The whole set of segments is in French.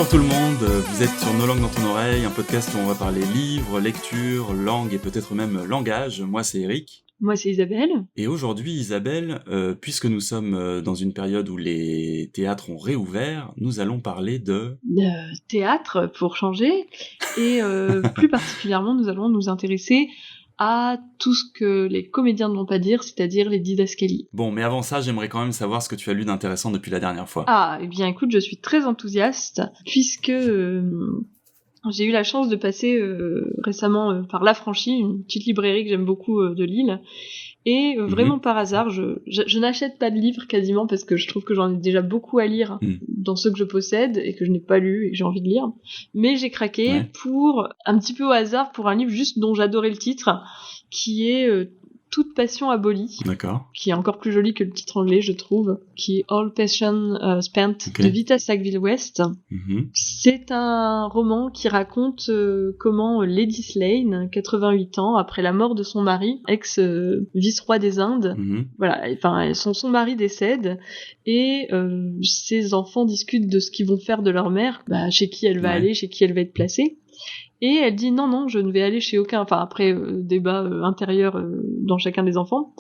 Bonjour tout le monde, vous êtes sur Nos langues dans ton oreille, un podcast où on va parler livres, lecture, langue et peut-être même langage. Moi c'est Eric. Moi, c'est Isabelle. Et aujourd'hui Isabelle, puisque nous sommes dans une période où les théâtres ont réouvert, nous allons parler de... Théâtre, pour changer. Et plus particulièrement, nous allons nous intéresser à tout ce que les comédiens ne vont pas dire, c'est-à-dire les didascalies. Bon, mais avant ça, j'aimerais quand même savoir ce que tu as lu d'intéressant depuis la dernière fois. Ah, eh bien écoute, je suis très enthousiaste, puisque j'ai eu la chance de passer récemment par l'Affranchi, une petite librairie que j'aime beaucoup de Lille. Et vraiment par hasard, je n'achète pas de livres quasiment parce que je trouve que j'en ai déjà beaucoup à lire dans ceux que je possède et que je n'ai pas lu et que j'ai envie de lire. Mais j'ai craqué pour, un petit peu au hasard, pour un livre juste dont j'adorais le titre, qui est Toute passion abolie. D'accord. Qui est encore plus joli que le titre anglais, je trouve, qui est All Passion Spent de Vita Sackville-West. C'est un roman qui raconte comment Lady Slane, 88 ans, après la mort de son mari, ex-vice-roi des Indes, voilà, enfin, son mari décède, et ses enfants discutent de ce qu'ils vont faire de leur mère, chez qui elle va aller, chez qui elle va être placée. Et elle dit non, je ne vais aller chez aucun, enfin après débat intérieur dans chacun des enfants,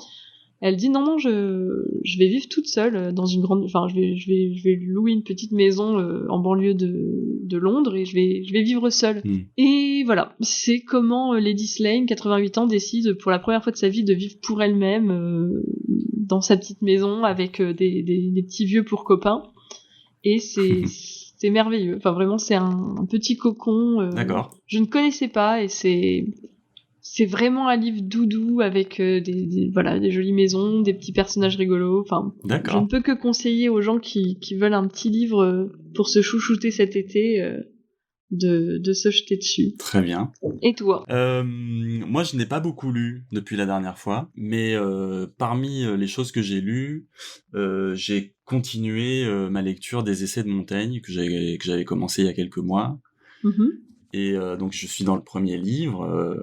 elle dit non, je vais vivre toute seule dans une grande, enfin je vais louer une petite maison en banlieue de Londres et je vais vivre seule. Et voilà, c'est comment Lady Slane, 88 ans, décide pour la première fois de sa vie de vivre pour elle-même dans sa petite maison avec des petits vieux pour copains. Et c'est merveilleux. Enfin, vraiment, c'est un petit cocon. D'accord. Je ne connaissais pas et c'est vraiment un livre doudou avec des jolies maisons, des petits personnages rigolos. Enfin, je ne peux que conseiller aux gens qui veulent un petit livre pour se chouchouter cet été de se jeter dessus. Très bien. Et toi ? Moi, je n'ai pas beaucoup lu depuis la dernière fois, mais parmi les choses que j'ai lues, j'ai continué ma lecture des Essais de Montaigne que j'avais commencé il y a quelques mois. Et donc, je suis dans le premier livre,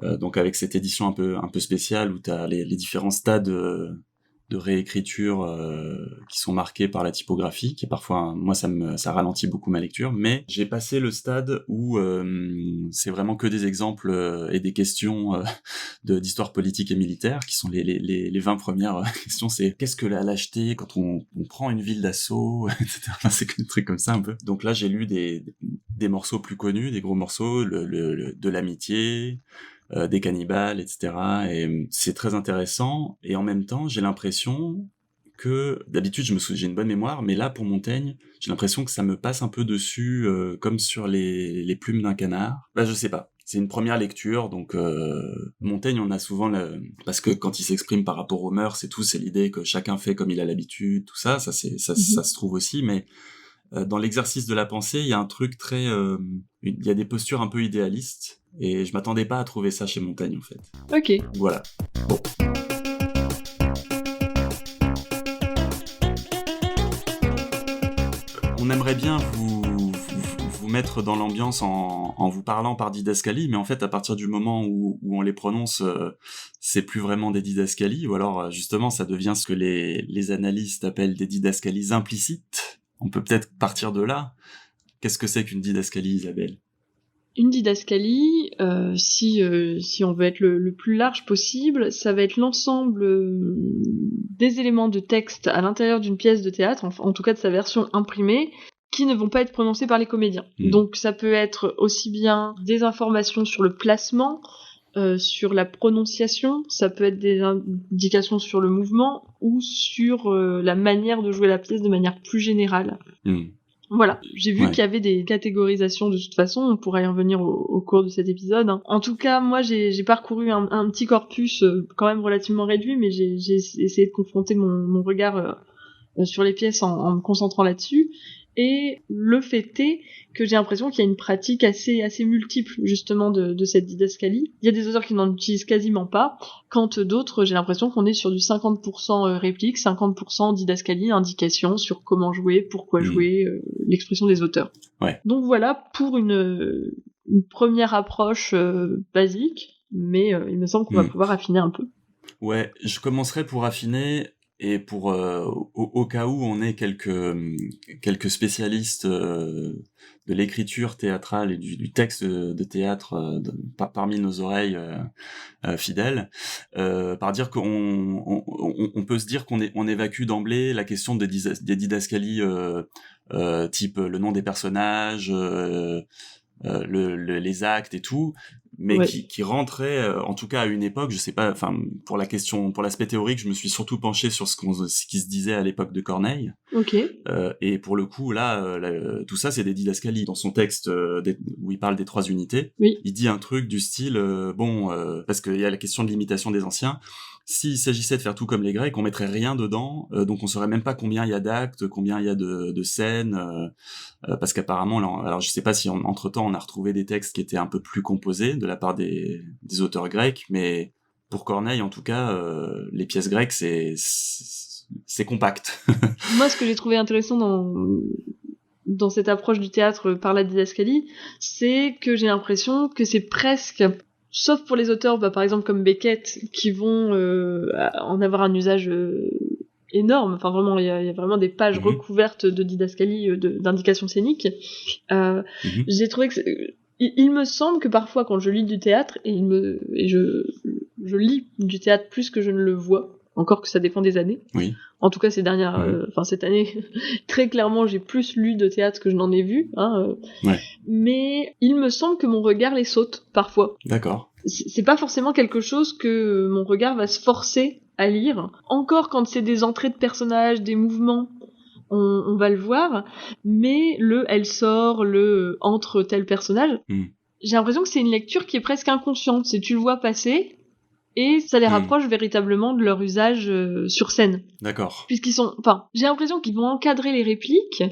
donc avec cette édition un peu spéciale où tu as les différents stades de réécriture qui sont marqués par la typographie, qui est parfois, moi ça ralentit beaucoup ma lecture, mais j'ai passé le stade où c'est vraiment que des exemples et des questions d'histoire politique et militaire, qui sont les 20 premières questions, c'est qu'est-ce que la lâcheté quand on prend une ville d'assaut, etc. Enfin, c'est que des trucs comme ça un peu. Donc là j'ai lu des morceaux plus connus, des gros morceaux, de l'amitié, des cannibales, etc. Et c'est très intéressant. Et en même temps, j'ai l'impression que, d'habitude, j'ai une bonne mémoire, mais là, pour Montaigne, j'ai l'impression que ça me passe un peu dessus, comme sur les plumes d'un canard. Je sais pas. C'est une première lecture, donc Montaigne, on a souvent parce que quand il s'exprime par rapport aux mœurs et tout, c'est l'idée que chacun fait comme il a l'habitude, tout ça, ça se trouve aussi, mais dans l'exercice de la pensée, il y a un truc très... il y a des postures un peu idéalistes, et je m'attendais pas à trouver ça chez Montaigne, en fait. Ok. Voilà. Bon. On aimerait bien vous mettre dans l'ambiance en vous parlant par didascalie, mais en fait, à partir du moment où on les prononce, c'est plus vraiment des didascalies, ou alors, justement, ça devient ce que les analystes appellent des didascalies implicites. On peut peut-être partir de là. Qu'est-ce que c'est qu'une didascalie, Isabelle ? Une didascalie, si on veut être le plus large possible, ça va être l'ensemble des éléments de texte à l'intérieur d'une pièce de théâtre, en tout cas de sa version imprimée, qui ne vont pas être prononcés par les comédiens. Donc ça peut être aussi bien des informations sur le placement, sur la prononciation, ça peut être des indications sur le mouvement, ou sur la manière de jouer la pièce de manière plus générale. Voilà, j'ai vu qu'il y avait des catégorisations de toute façon, on pourra y revenir au cours de cet épisode. En tout cas, moi j'ai parcouru un petit corpus quand même relativement réduit, mais j'ai essayé de confronter mon regard sur les pièces en me concentrant là-dessus. Et le fait est que j'ai l'impression qu'il y a une pratique assez multiple justement de cette didascalie. Il y a des auteurs qui n'en utilisent quasiment pas, quand d'autres, j'ai l'impression qu'on est sur du 50% réplique, 50% didascalie, indication sur comment jouer, pourquoi jouer, l'expression des auteurs. Ouais. Donc voilà pour une première approche basique, mais il me semble qu'on va pouvoir affiner un peu. Ouais, je commencerai pour affiner Et pour au cas où on ait quelques spécialistes de l'écriture théâtrale et du texte de théâtre parmi nos oreilles fidèles, par dire on peut se dire qu'on évacue d'emblée la question des didascalies type le nom des personnages, les actes et tout, mais Ouais. qui rentrait en tout cas à une époque, je sais pas, enfin pour l'aspect théorique, je me suis surtout penché sur ce qui se disait à l'époque de Corneille. Ok. Et pour le coup là, tout ça c'est des didascalies. Dans son texte où il parle des 3 unités, Oui. il dit un truc du style parce qu'il y a la question de l'imitation des anciens. S'il s'agissait de faire tout comme les Grecs, on mettrait rien dedans, donc on saurait même pas combien il y a d'actes, combien il y a de scènes, parce qu'apparemment, alors je sais pas si entre-temps on a retrouvé des textes qui étaient un peu plus composés de la part des auteurs grecs, mais pour Corneille en tout cas, les pièces grecques c'est compact. Moi, ce que j'ai trouvé intéressant dans cette approche du théâtre par la didascalie, c'est que j'ai l'impression que c'est presque, sauf pour les auteurs, par exemple comme Beckett, qui vont en avoir un usage énorme. Enfin, vraiment, il y a vraiment des pages recouvertes de didascalie, d'indications scéniques. J'ai trouvé que il me semble que parfois, quand je lis du théâtre, je lis du théâtre plus que je ne le vois, encore que ça dépend des années. Oui. En tout cas, cette année, très clairement, j'ai plus lu de théâtre que je n'en ai vu. Ouais. Mais il me semble que mon regard les saute, parfois. D'accord. C'est pas forcément quelque chose que mon regard va se forcer à lire. Encore quand c'est des entrées de personnages, des mouvements, on va le voir. Mais elle sort, entre tel personnage. J'ai l'impression que c'est une lecture qui est presque inconsciente. C'est tu le vois passer, et ça les rapproche véritablement de leur usage sur scène. D'accord. Puisqu'ils sont, j'ai l'impression qu'ils vont encadrer les répliques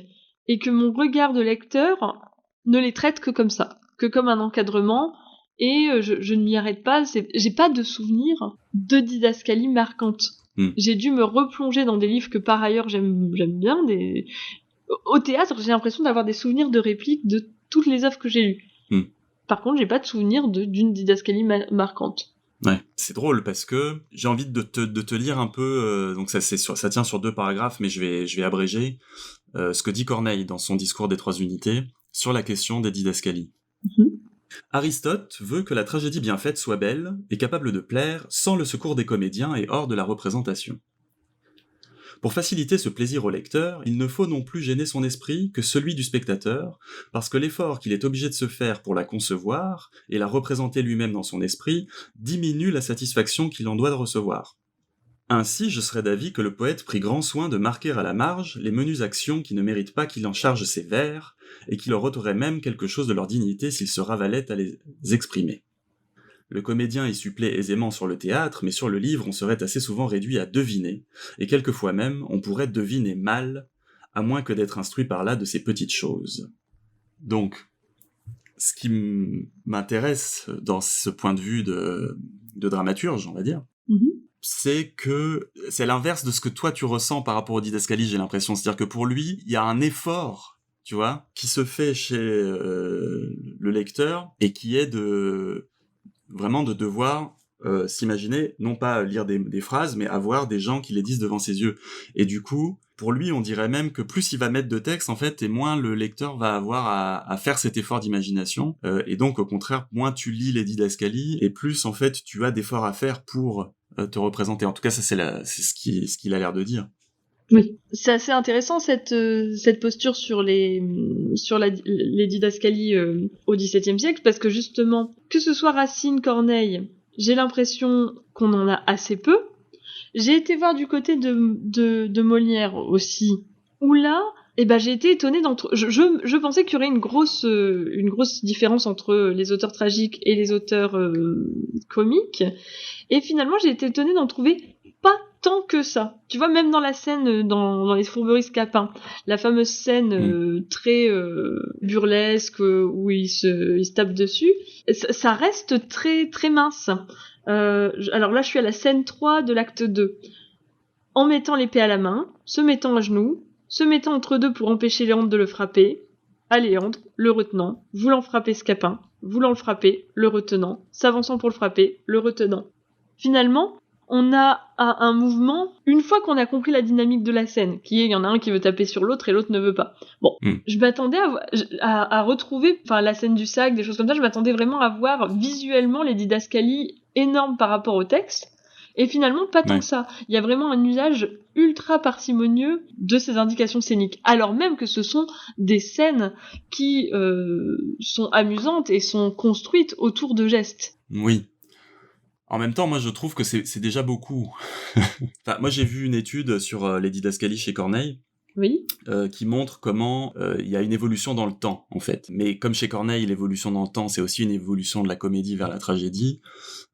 et que mon regard de lecteur ne les traite que comme ça, que comme un encadrement, et je ne m'y arrête pas. J'ai pas de souvenir de didascalie marquante. J'ai dû me replonger dans des livres que par ailleurs j'aime bien. Au théâtre, j'ai l'impression d'avoir des souvenirs de répliques de toutes les œuvres que j'ai lues. Par contre, j'ai pas de souvenir d'une didascalie marquante. Ouais, c'est drôle parce que j'ai envie de te lire un peu, donc ça tient sur 2 paragraphes, mais je vais abréger ce que dit Corneille dans son discours des 3 unités sur la question des didascalies. Aristote veut que la tragédie bien faite soit belle et capable de plaire sans le secours des comédiens et hors de la représentation. Pour faciliter ce plaisir au lecteur, il ne faut non plus gêner son esprit que celui du spectateur, parce que l'effort qu'il est obligé de se faire pour la concevoir et la représenter lui-même dans son esprit diminue la satisfaction qu'il en doit de recevoir. Ainsi, je serais d'avis que le poète prit grand soin de marquer à la marge les menues actions qui ne méritent pas qu'il en charge ses vers, et qui leur ôteraient même quelque chose de leur dignité s'il se ravalait à les exprimer. Le comédien y supplée aisément sur le théâtre, mais sur le livre on serait assez souvent réduit à deviner, et quelquefois même on pourrait deviner mal, à moins que d'être instruit par là de ces petites choses. Donc, ce qui m'intéresse dans ce point de vue de dramaturge, on va dire, c'est que c'est l'inverse de ce que toi tu ressens par rapport au didascalie, j'ai l'impression. C'est-à-dire que pour lui, il y a un effort, tu vois, qui se fait chez le lecteur, et qui est vraiment de devoir s'imaginer, non pas lire des phrases, mais avoir des gens qui les disent devant ses yeux. Et du coup, pour lui, on dirait même que plus il va mettre de texte, en fait, et moins le lecteur va avoir à faire cet effort d'imagination. Et donc, au contraire, moins tu lis les didascalies, et plus, en fait, tu as d'efforts à faire pour te représenter. En tout cas, ça, c'est ce qu'il a l'air de dire. Oui, c'est assez intéressant cette posture sur les didascalies au XVIIe siècle, parce que justement, que ce soit Racine, Corneille, j'ai l'impression qu'on en a assez peu. J'ai été voir du côté de Molière aussi, où là, j'ai été étonnée je pensais qu'il y aurait une grosse différence entre les auteurs tragiques et les auteurs comiques, et finalement j'ai été étonnée d'en trouver pas tant que ça. Tu vois, même dans la scène, dans les Fourberies Scapin, la fameuse scène très burlesque où il se tape dessus, ça reste très très mince. Alors là, je suis à la scène 3 de l'acte 2. En mettant l'épée à la main, se mettant à genoux, se mettant entre deux pour empêcher Léandre de le frapper, à Léandre, le retenant, voulant frapper Scapin, voulant le frapper, le retenant, s'avançant pour le frapper, le retenant. Finalement, on a un mouvement, une fois qu'on a compris la dynamique de la scène, qui est, il y en a un qui veut taper sur l'autre et l'autre ne veut pas. Bon, je m'attendais à retrouver, enfin, la scène du sac, des choses comme ça, je m'attendais vraiment à voir visuellement les didascalies énormes par rapport au texte, et finalement, pas tant que ça. Il y a vraiment un usage ultra parcimonieux de ces indications scéniques, alors même que ce sont des scènes qui sont amusantes et sont construites autour de gestes. Oui. En même temps, moi, je trouve que c'est déjà beaucoup. Enfin, moi, j'ai vu une étude sur les didascalies chez Corneille, oui. Qui montre comment il y a une évolution dans le temps, en fait. Mais comme chez Corneille, l'évolution dans le temps, c'est aussi une évolution de la comédie vers la tragédie.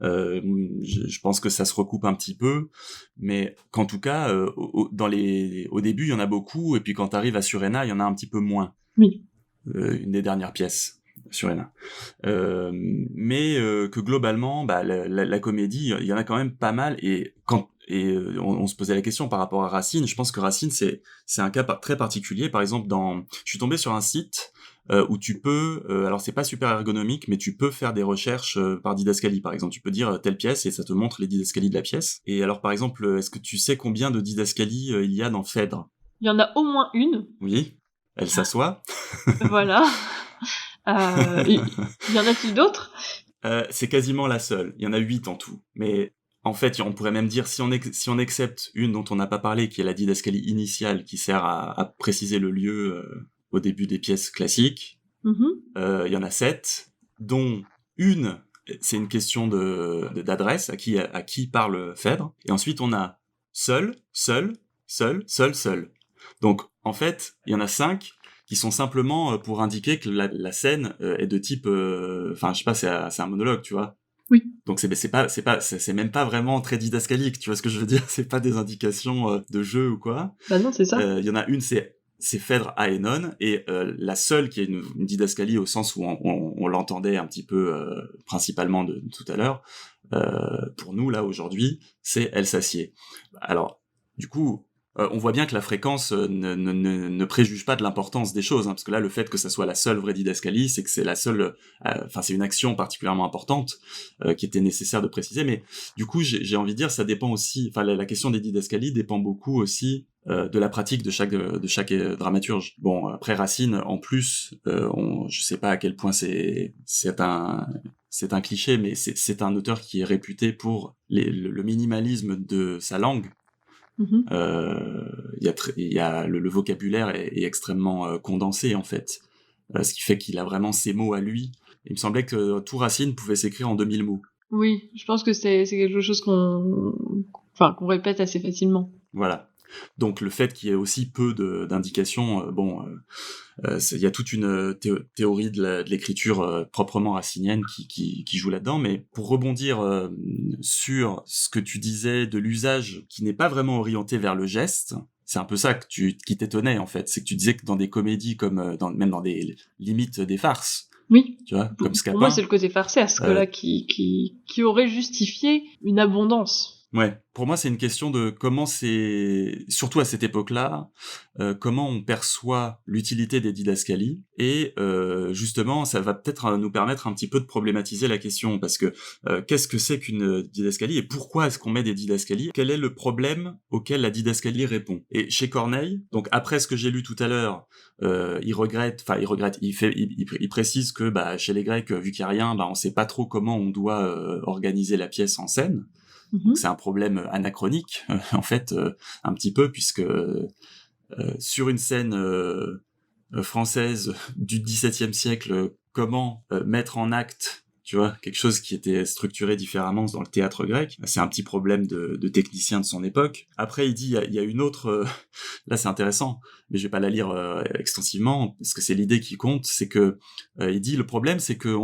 Je pense que ça se recoupe un petit peu, mais qu'en tout cas, au début, il y en a beaucoup, et puis quand t'arrives à Suréna, il y en a un petit peu moins. Oui. Une des dernières pièces. Suréna. Mais que globalement, bah, la comédie, il y en a quand même pas mal, et on se posait la question par rapport à Racine. Je pense que Racine, c'est un cas très particulier. Par exemple, je suis tombé sur un site où tu peux, alors c'est pas super ergonomique, mais tu peux faire des recherches par didascalie. Par exemple, tu peux dire telle pièce et ça te montre les didascalies de la pièce. Et alors, par exemple, est-ce que tu sais combien de didascalies il y a dans Phèdre ? Il y en a au moins une. Oui, elle s'assoit. Voilà. Y en a-t-il d'autres ? C'est quasiment la seule. Il y en a 8 en tout. Mais en fait, on pourrait même dire, si on accepte une dont on n'a pas parlé, qui est la didascalie initiale, qui sert à préciser le lieu au début des pièces classiques, il y en a 7, dont une, c'est une question d'adresse, à qui parle Phèdre. Et ensuite, on a seul. Donc, en fait, il y en a 5 qui sont simplement pour indiquer que la scène est de type, enfin, je sais pas, c'est un monologue, tu vois. Oui. Donc c'est même pas vraiment très didascalique, tu vois ce que je veux dire. C'est pas des indications de jeu ou quoi. Bah non, c'est ça. Il y en a une, c'est Phèdre à Œnone, et la seule qui est une didascalie au sens où on l'entendait un petit peu principalement de tout à l'heure, pour nous là aujourd'hui, c'est Elle s'assied. Alors du coup, on voit bien que la fréquence ne préjuge pas de l'importance des choses, hein, parce que là, le fait que ça soit la seule vraie didascalie, c'est que c'est la seule, enfin, c'est une action particulièrement importante qui était nécessaire de préciser. Mais du coup, j'ai envie de dire, ça dépend aussi. Enfin, la question des didascalies dépend beaucoup aussi de la pratique de chaque dramaturge. Bon, après Racine, en plus, je sais pas à quel point c'est un cliché, mais c'est un auteur qui est réputé pour le minimalisme de sa langue. Le vocabulaire est extrêmement condensé en fait, ce qui fait qu'il a vraiment ses mots à lui. Il me semblait que tout Racine pouvait s'écrire en 2000 mots. Oui, je pense que c'est quelque chose qu'on répète assez facilement. Voilà. Donc le fait qu'il y ait aussi peu d'indications, il y a toute une théorie de l'écriture proprement racinienne qui joue là-dedans. Mais pour rebondir sur ce que tu disais de l'usage qui n'est pas vraiment orienté vers le geste, c'est un peu ça qui t'étonnait en fait. C'est que tu disais que dans des comédies comme même dans des limites des farces, oui, tu vois, comme Scapin, pour moi c'est le côté farcesque là qui aurait justifié une abondance. Ouais, pour moi c'est une question de comment surtout à cette époque-là, comment on perçoit l'utilité des didascalies, et justement ça va peut-être nous permettre un petit peu de problématiser la question, parce que qu'est-ce que c'est qu'une didascalie et pourquoi est-ce qu'on met des didascalies ? Quel est le problème auquel la didascalie répond ? Et chez Corneille, donc après ce que j'ai lu tout à l'heure, il précise que chez les Grecs, vu qu'il n'y a rien, on sait pas trop comment on doit organiser la pièce en scène. Donc c'est un problème anachronique, en fait, un petit peu, puisque sur une scène française du XVIIe siècle, comment mettre en acte, tu vois, quelque chose qui était structuré différemment dans le théâtre grec, c'est un petit problème de technicien de son époque. Après, il dit, il y a une autre, là c'est intéressant, mais je vais pas la lire extensivement, parce que c'est l'idée qui compte, c'est que, il dit, le problème c'est que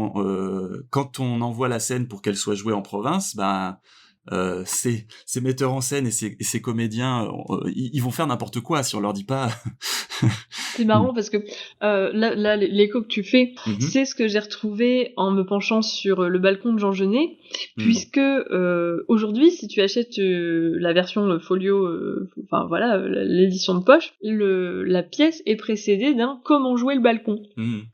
quand on envoie la scène pour qu'elle soit jouée en province, ces metteurs en scène et ces comédiens, ils vont faire n'importe quoi si on leur dit pas. C'est marrant parce que là l'écho que tu fais, c'est ce que j'ai retrouvé en me penchant sur le balcon de Jean Genet, puisque aujourd'hui, si tu achètes la version folio, l'édition de poche, la pièce est précédée d'un comment jouer le balcon.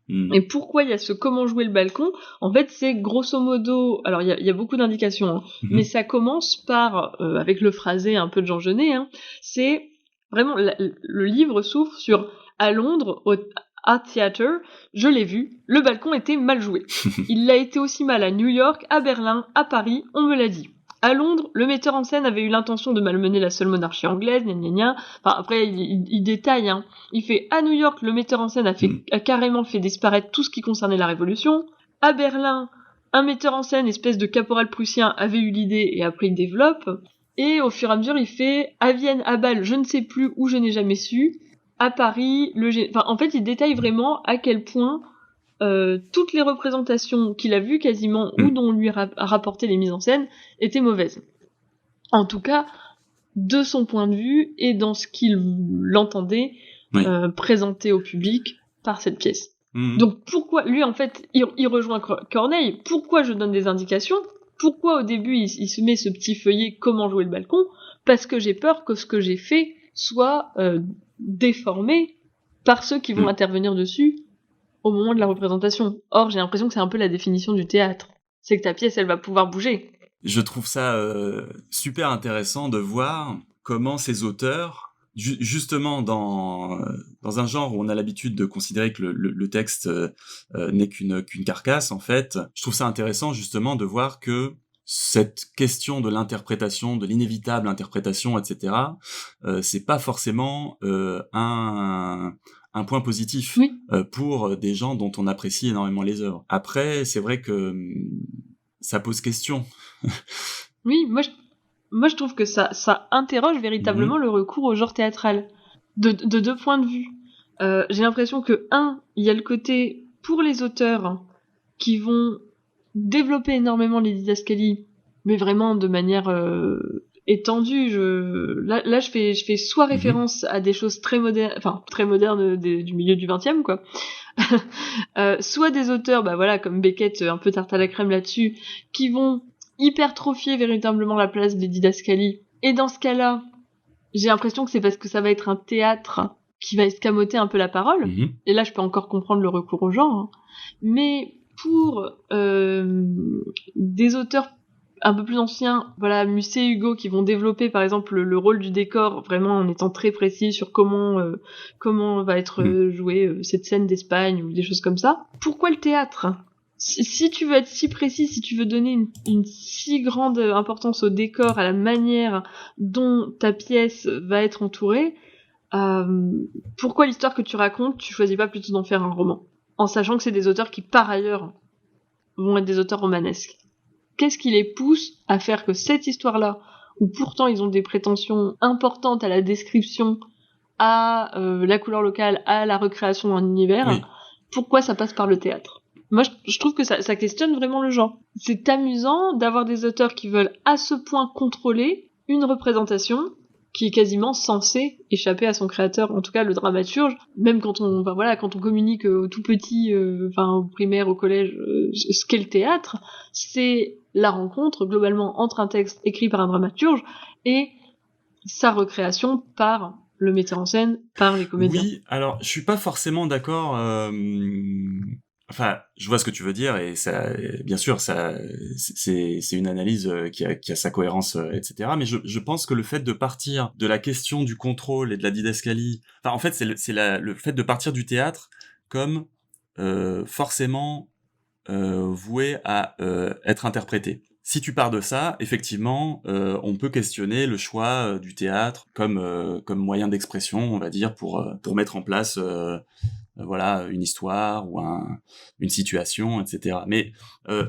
Et pourquoi il y a ce comment jouer le balcon ? En fait, c'est grosso modo, alors il y a beaucoup d'indications, mais ça commence commence par, avec le phrasé un peu de Jean Genet, hein, c'est vraiment le livre s'ouvre sur « À Londres, au Art Theatre, je l'ai vu, le balcon était mal joué. Il l'a été aussi mal à New York, à Berlin, à Paris, on me l'a dit. À Londres, le metteur en scène avait eu l'intention de malmener la seule monarchie anglaise, gna gna gna. » Enfin, après, il détaille, hein. Il fait « À New York, le metteur en scène a carrément fait disparaître tout ce qui concernait la Révolution. À Berlin, un metteur en scène, espèce de caporal prussien, avait eu l'idée et après il développe. Et au fur et à mesure, il fait « À Vienne, à Bâle, je ne sais plus où, je n'ai jamais su. À Paris, Enfin, en fait, il détaille vraiment à quel point toutes les représentations qu'il a vues quasiment ou dont on lui a rapporté les mises en scène étaient mauvaises. En tout cas, de son point de vue et dans ce qu'il l'entendait présenter au public par cette pièce. Donc pourquoi, lui en fait, il rejoint Corneille, pourquoi je donne des indications ? Pourquoi au début il se met ce petit feuillet « Comment jouer le balcon ?» Parce que j'ai peur que ce que j'ai fait soit déformé par ceux qui vont intervenir dessus au moment de la représentation. Or, j'ai l'impression que c'est un peu la définition du théâtre. C'est que ta pièce, elle va pouvoir bouger. Je trouve ça super intéressant de voir comment ces auteurs, justement dans un genre où on a l'habitude de considérer que le texte n'est qu'une carcasse, en fait, je trouve ça intéressant justement de voir que cette question de l'interprétation, de l'inévitable interprétation, etc., c'est pas forcément un point positif pour des gens dont on apprécie énormément les œuvres. Après, c'est vrai que ça pose question. Oui, moi je trouve que ça interroge véritablement le recours au genre théâtral. De deux points de vue. J'ai l'impression que, il y a le côté pour les auteurs qui vont développer énormément les didascalies, mais vraiment de manière étendue. Là je fais soit référence à des choses très modernes du milieu du XXe, quoi. Soit des auteurs, comme Beckett, un peu tarte à la crème là-dessus, qui vont hypertrophier véritablement la place des didascalies. Et dans ce cas-là, j'ai l'impression que c'est parce que ça va être un théâtre qui va escamoter un peu la parole. Et là, je peux encore comprendre le recours au genre. Hein. Mais pour des auteurs un peu plus anciens, Musset et Hugo, qui vont développer par exemple le rôle du décor vraiment en étant très précis sur comment va être jouée cette scène d'Espagne ou des choses comme ça. Pourquoi le théâtre ? Si tu veux être si précis, si tu veux donner une si grande importance au décor, à la manière dont ta pièce va être entourée, pourquoi l'histoire que tu racontes, tu choisis pas plutôt d'en faire un roman ? En sachant que c'est des auteurs qui, par ailleurs, vont être des auteurs romanesques. Qu'est-ce qui les pousse à faire que cette histoire-là, où pourtant ils ont des prétentions importantes à la description, à la couleur locale, à la recréation d'un univers, pourquoi ça passe par le théâtre ? Moi, je trouve que ça questionne vraiment le genre. C'est amusant d'avoir des auteurs qui veulent à ce point contrôler une représentation qui est quasiment censée échapper à son créateur, en tout cas le dramaturge. Même quand on communique au tout petit, au primaire, au collège, ce qu'est le théâtre, c'est la rencontre globalement entre un texte écrit par un dramaturge et sa recréation par le metteur en scène, par les comédiens. Oui, alors je suis pas forcément d'accord. Enfin, je vois ce que tu veux dire et ça, bien sûr, ça, c'est une analyse qui a sa cohérence, etc. Mais je pense que le fait de partir de la question du contrôle et de la didascalie, en fait, c'est le fait de partir du théâtre comme forcément voué à être interprété. Si tu pars de ça, effectivement, on peut questionner le choix du théâtre comme moyen d'expression, on va dire, pour mettre en place une histoire ou une situation, etc. Mais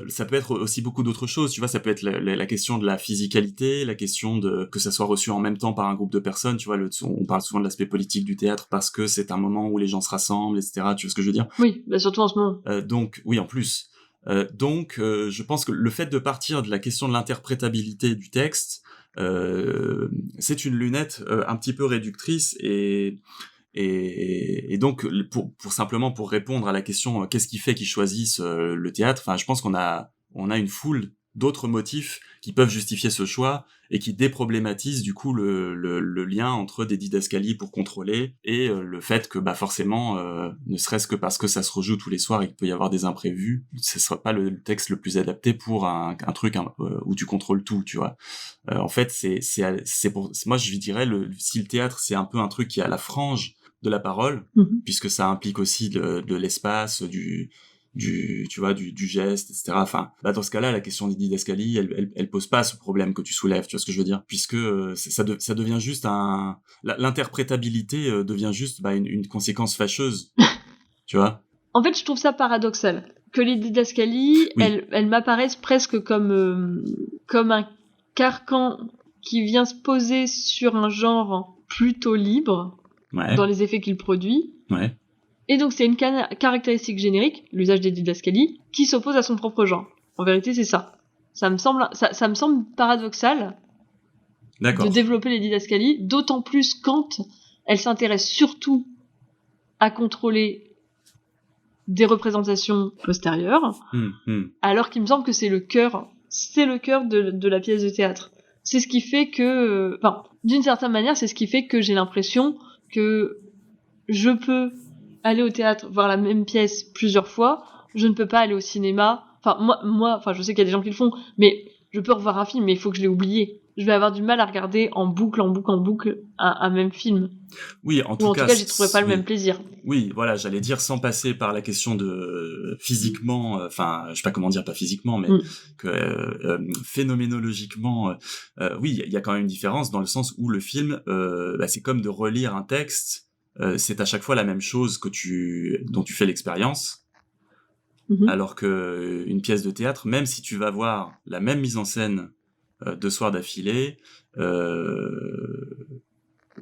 ça peut être aussi beaucoup d'autres choses, tu vois, ça peut être la question de la physicalité, la question de que ça soit reçu en même temps par un groupe de personnes, tu vois, on parle souvent de l'aspect politique du théâtre parce que c'est un moment où les gens se rassemblent, etc. Tu vois ce que je veux dire ? Oui, surtout en ce moment. Donc, oui, en plus. Je pense que le fait de partir de la question de l'interprétabilité du texte, c'est une lunette un petit peu réductrice et donc pour répondre à la question qu'est-ce qui fait qu'ils choisissent le théâtre, je pense qu'on a une foule d'autres motifs qui peuvent justifier ce choix et qui déproblématisent du coup le lien entre des didascalies pour contrôler et le fait que forcément, ne serait-ce que parce que ça se rejoue tous les soirs et qu'il peut y avoir des imprévus, ce sera pas le texte le plus adapté pour un truc où tu contrôles tout, tu vois. En fait, c'est pour moi je dirais si le théâtre c'est un peu un truc qui est à la frange de la parole, puisque ça implique aussi de l'espace, tu vois, du geste, etc. Enfin, là, dans ce cas-là, la question des didascalies, elle pose pas ce problème que tu soulèves, tu vois ce que je veux dire? Puisque ça devient juste l'interprétabilité devient juste une conséquence fâcheuse, tu vois? En fait, je trouve ça paradoxal que les didascalies, Oui. elles m'apparaissent presque comme un carcan qui vient se poser sur un genre plutôt libre dans les effets qu'il produit. Ouais. Et donc c'est une caractéristique générique, l'usage des didascalies, qui s'oppose à son propre genre. En vérité, c'est ça. Ça me semble paradoxal de développer les didascalies, d'autant plus quand elles s'intéressent surtout à contrôler des représentations postérieures, alors qu'il me semble que c'est le cœur de la pièce de théâtre. C'est ce qui fait que, d'une certaine manière, c'est ce qui fait que j'ai l'impression que je peux aller au théâtre voir la même pièce plusieurs fois, je ne peux pas aller au cinéma. Moi, je sais qu'il y a des gens qui le font, mais je peux revoir un film, mais il faut que je l'ai oublié. Je vais avoir du mal à regarder en boucle un même film. Oui, en tout cas, j'y trouverai pas le même plaisir. Oui, voilà, j'allais dire sans passer par la question de physiquement, je sais pas comment dire, pas physiquement, mais que phénoménologiquement, oui, il y a quand même une différence dans le sens où le film, c'est comme de relire un texte, c'est à chaque fois la même chose dont tu fais l'expérience. Alors que une pièce de théâtre, même si tu vas voir la même mise en scène 2 soirs d'affilée,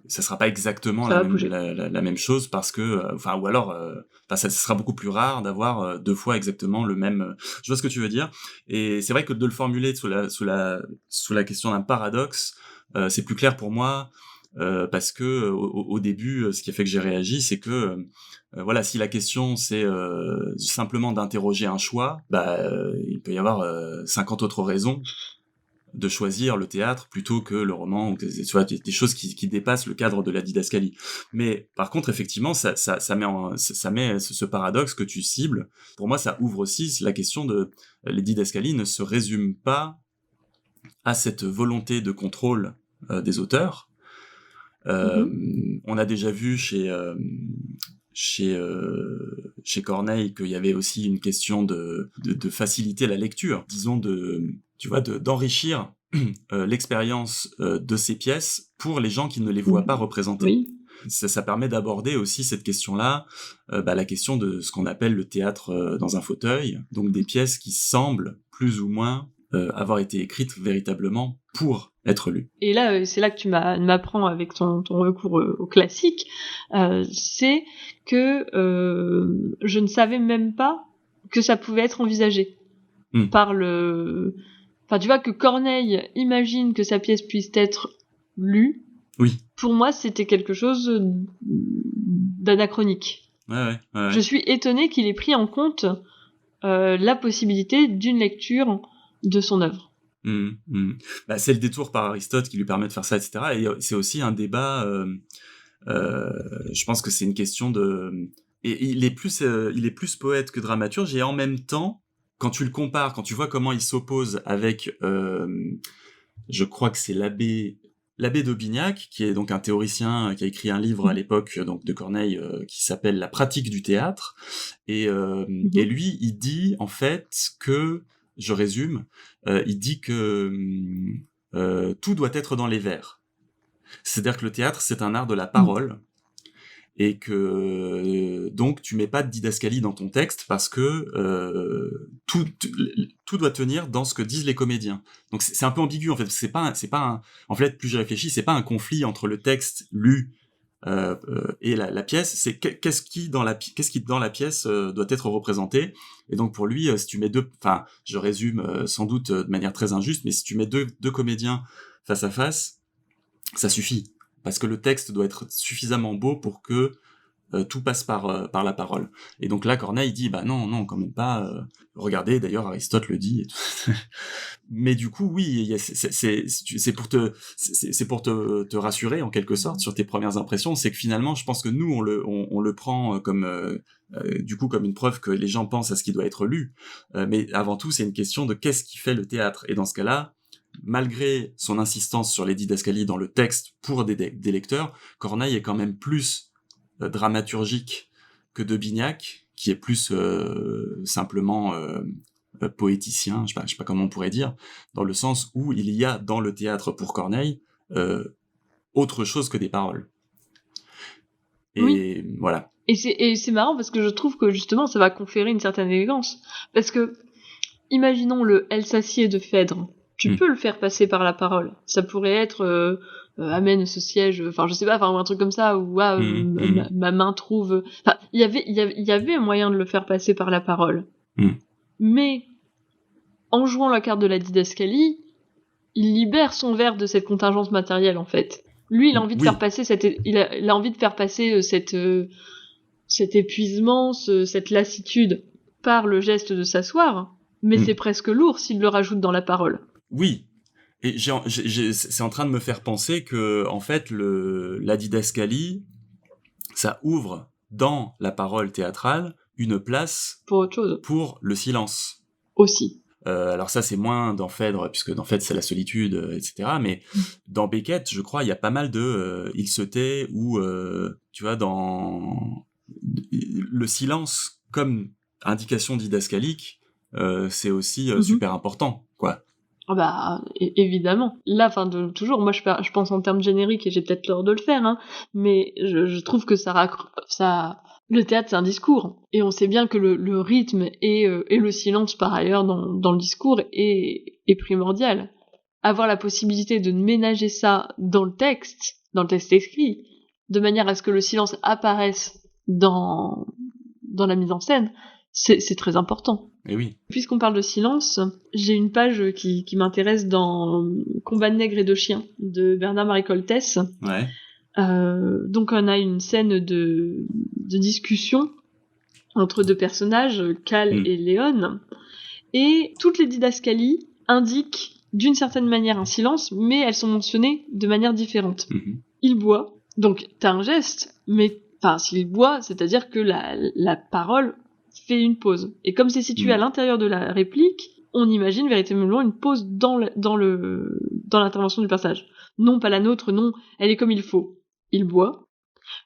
ça sera pas exactement la même chose parce que ou alors ça sera beaucoup plus rare d'avoir 2 fois exactement le même. Je vois ce que tu veux dire, et c'est vrai que de le formuler sous la question d'un paradoxe, c'est plus clair pour moi, parce que au début, ce qui a fait que j'ai réagi, c'est que voilà, si la question c'est simplement d'interroger un choix, il peut y avoir 50 autres raisons de choisir le théâtre plutôt que le roman, ou tu vois, des choses qui dépassent le cadre de la didascalie. Mais par contre, effectivement, ça met ce paradoxe que tu cibles. Pour moi, ça ouvre aussi la question de les didascalies ne se résument pas à cette volonté de contrôle des auteurs. On a déjà vu chez Corneille qu'il y avait aussi une question de faciliter la lecture, disons d'enrichir l'expérience de ces pièces pour les gens qui ne les voient pas représentées. Oui. Ça permet d'aborder aussi cette question-là, la question de ce qu'on appelle le théâtre dans un fauteuil, donc des pièces qui semblent plus ou moins avoir été écrites véritablement pour être lues. Et là, c'est là que tu m'apprends avec ton recours au classique, c'est que je ne savais même pas que ça pouvait être envisagé par le... Enfin, tu vois, que Corneille imagine que sa pièce puisse être lue. Oui. Pour moi, c'était quelque chose d'anachronique. Ouais. Je suis étonnée qu'il ait pris en compte la possibilité d'une lecture de son œuvre. C'est le détour par Aristote qui lui permet de faire ça, etc. Et c'est aussi un débat. Je pense que c'est une question de. Et il est plus poète que dramaturge, et en même temps, quand tu le compares, quand tu vois comment il s'oppose avec, je crois que c'est l'abbé d'Aubignac, qui est donc un théoricien qui a écrit un livre à l'époque donc de Corneille qui s'appelle La pratique du théâtre, et lui il dit en fait que, je résume, il dit que tout doit être dans les vers. C'est-à-dire que le théâtre c'est un art de la parole, et que donc tu mets pas de didascalie dans ton texte parce que tout doit tenir dans ce que disent les comédiens. Donc c'est un peu ambigu en fait. En fait, plus j'y réfléchis, c'est pas un conflit entre le texte lu et la pièce. C'est qu'est-ce qui dans la pièce doit être représenté. Et donc pour lui, si tu mets je résume sans doute de manière très injuste, mais si tu mets deux comédiens face à face, ça suffit. Parce que le texte doit être suffisamment beau pour que tout passe par la parole. Et donc là, Corneille dit, bah non, quand même pas. Regardez, d'ailleurs, Aristote le dit. Et tout. Mais du coup, oui, c'est pour te rassurer en quelque sorte sur tes premières impressions. C'est que finalement, je pense que nous, on le prend comme du coup comme une preuve que les gens pensent à ce qui doit être lu. Mais avant tout, c'est une question de qu'est-ce qui fait le théâtre. Et dans ce cas-là, malgré son insistance sur les didascalies dans le texte pour des lecteurs, Corneille est quand même plus dramaturgique que de Bignac, qui est plus simplement poéticien, je sais pas comment on pourrait dire, dans le sens où il y a dans le théâtre pour Corneille autre chose que des paroles. Et oui. Voilà. Et c'est marrant parce que je trouve que justement ça va conférer une certaine élégance. Parce que, imaginons le El Sacier de Phèdre. Tu peux le faire passer par la parole. Ça pourrait être amène ce siège, enfin je sais pas, enfin un truc comme ça, où ma main trouve. Enfin, il y avait un moyen de le faire passer par la parole. Mais en jouant la carte de la didascalie, il libère son vers de cette contingence matérielle en fait. Lui, il a envie de faire passer il a envie de faire passer cet épuisement, cette lassitude par le geste de s'asseoir, mais c'est presque lourd s'il le rajoute dans la parole. Oui. Et c'est en train de me faire penser que, en fait, la didascalie, ça ouvre dans la parole théâtrale une place pour autre chose. Pour le silence. Aussi. Alors ça, c'est moins dans Phèdre, puisque dans Phèdre, c'est la solitude, etc. Mais dans Beckett, je crois, il y a pas mal de il se tait, ou, tu vois, dans le silence comme indication didascalique, c'est aussi super important, quoi. Ah bah, évidemment. Là, toujours, moi je pense en termes génériques, et j'ai peut-être l'heure de le faire, hein, mais je trouve que le théâtre, c'est un discours. Et on sait bien que le rythme et le silence, par ailleurs, dans le discours, est primordial. Avoir la possibilité de ménager ça dans le texte écrit, de manière à ce que le silence apparaisse dans la mise en scène, c'est très important. Et oui. Puisqu'on parle de silence, j'ai une page qui m'intéresse dans Combat de nègres et de chiens de Bernard-Marie Coltès. Ouais. Donc on a une scène de discussion entre deux personnages, Cal et Léon, et toutes les didascalies indiquent d'une certaine manière un silence, mais elles sont mentionnées de manière différente. Il boit, donc t'as un geste, mais s'il boit, c'est-à-dire que la parole fait une pause. Et comme c'est situé à l'intérieur de la réplique, on imagine véritablement une pause dans l'intervention du personnage. Non, pas la nôtre, non, elle est comme il faut. Il boit.